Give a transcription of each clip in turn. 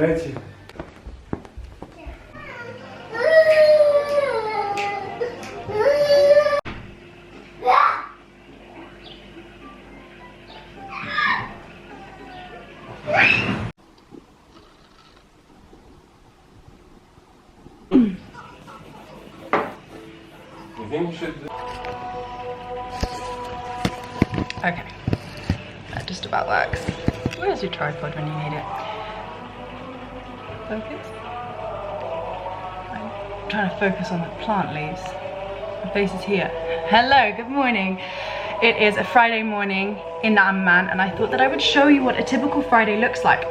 Rachie. You think you should... Okay, that just about works. Where's your tripod when you need it? Focus. I'm trying to focus on the plant leaves. My face is here. Hello, good morning. It is a Friday morning in Amman, and I thought that I would show you what a typical Friday looks like.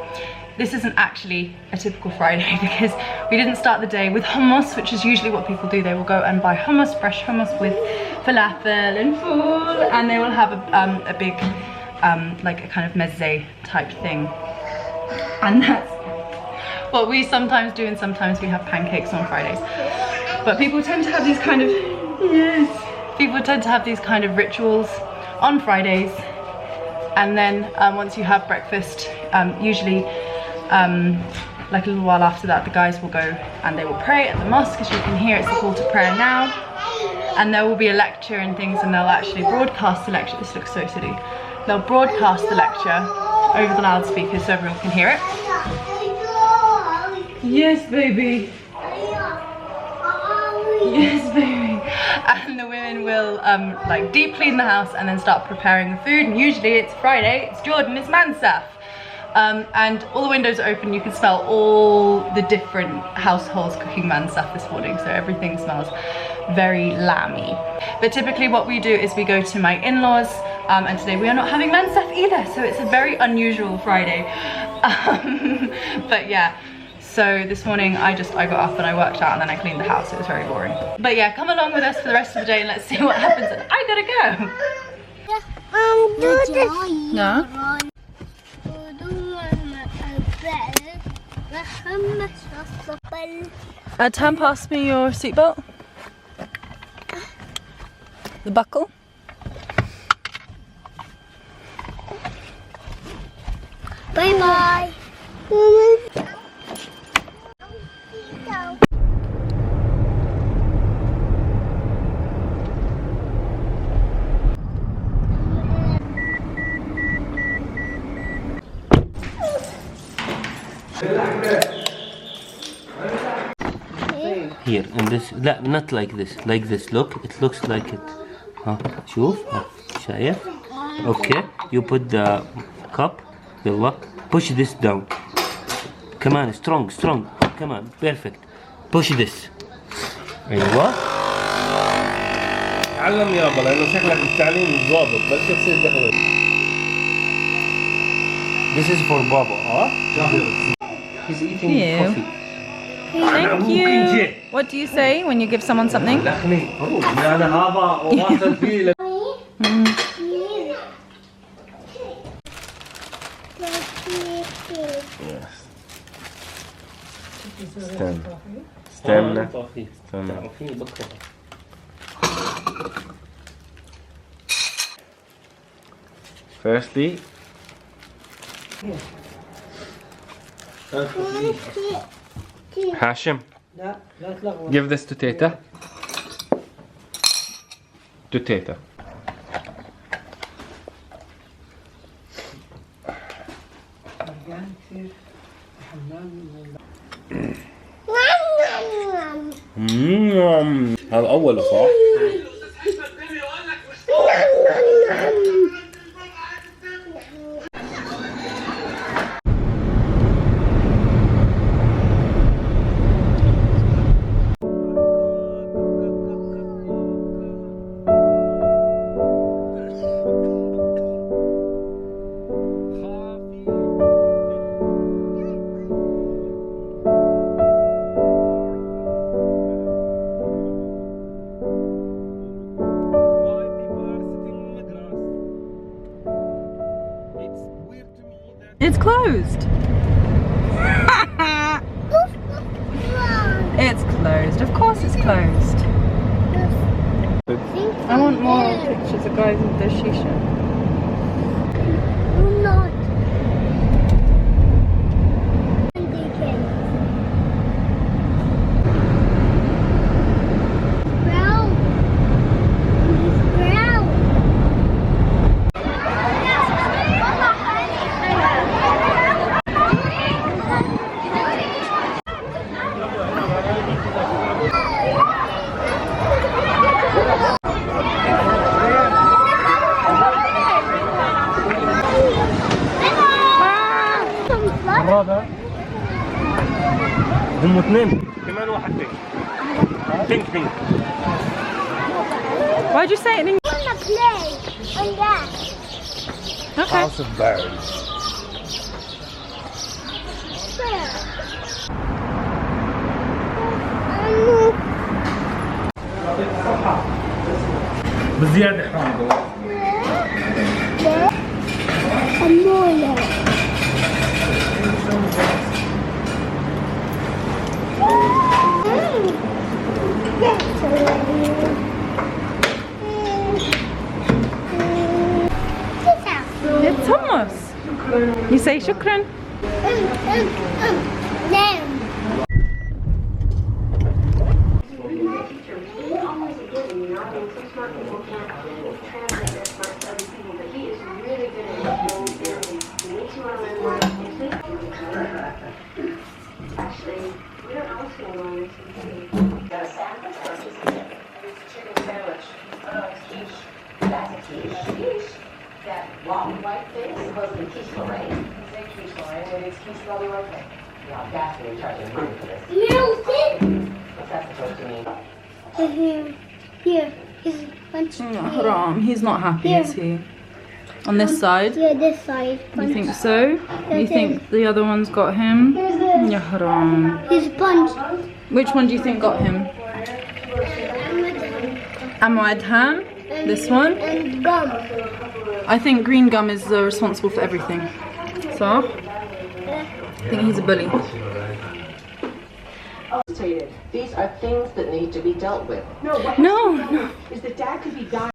This isn't actually a typical Friday because we didn't start the day with hummus, which is usually what people do. They will go and buy hummus, fresh hummus with falafel and fool, and they will have a big, like a kind of mezze type thing. And that's what we sometimes do, and sometimes we have pancakes on Fridays. But people tend to have these kind of, people tend to have these kind of rituals on Fridays. And then once you have breakfast, usually like a little while after that, the guys will go and they will pray at the mosque. As you can hear, it's the call to prayer now. And there will be a lecture and things, and they'll actually broadcast the lecture. This looks so silly. They'll broadcast the lecture over the loudspeakers so everyone can hear it. Yes, baby. Yes, baby. And the women will like deep clean the house and then start preparing the food. And usually it's Friday, it's Jordan, it's Mansaf. And all the windows are open. You can smell all the different households cooking mansaf this morning, so everything smells very lammy. But typically what we do is we go to my in-laws, and today we are not having mansaf either, so it's a very unusual Friday. But yeah, so this morning I got up and I worked out and then I cleaned the house. It was very boring. But yeah, come along with us for the rest of the day and let's see what happens. I gotta go. No? Tam, pass me your seatbelt. The buckle. Bye bye. Here, and this, لا, not like this, look, it looks like it. شوف, شايف? Okay, you put the cup, يلا, push this down. Come on, strong, come on, perfect. Push this. أيوة. تعلم يابا لأنه شكلك التعليم مش ضابط، بس تصير دخوة. This is for Baba, He's eating coffee. Thank you. What do you say when you give someone something? استنى. Firstly, Hashim, give this to Teta. To Teta. هذا أوله صح؟ It's closed. It's closed. Of course it's closed. I want more pictures of guys with their shisha. Not. هم اثنين كمان واحد بينك بينك. Why'd you say it in English? I want to play on that. Okay. House of Birds. بزيادة حامضة. حمولة. It's hummus. You say shukran. Lamb. Here, he's punch. Haram. He's not happy, is he? On this side? Yeah, this side. You think so? You think the other one's got him? Ya haram. He's punched. Which one do you think got him? Adham? This one? And gum. I think green gum is responsible for everything. So, I think he's a bully. These are things that need to be dealt with. No. Is that Dad could be dying.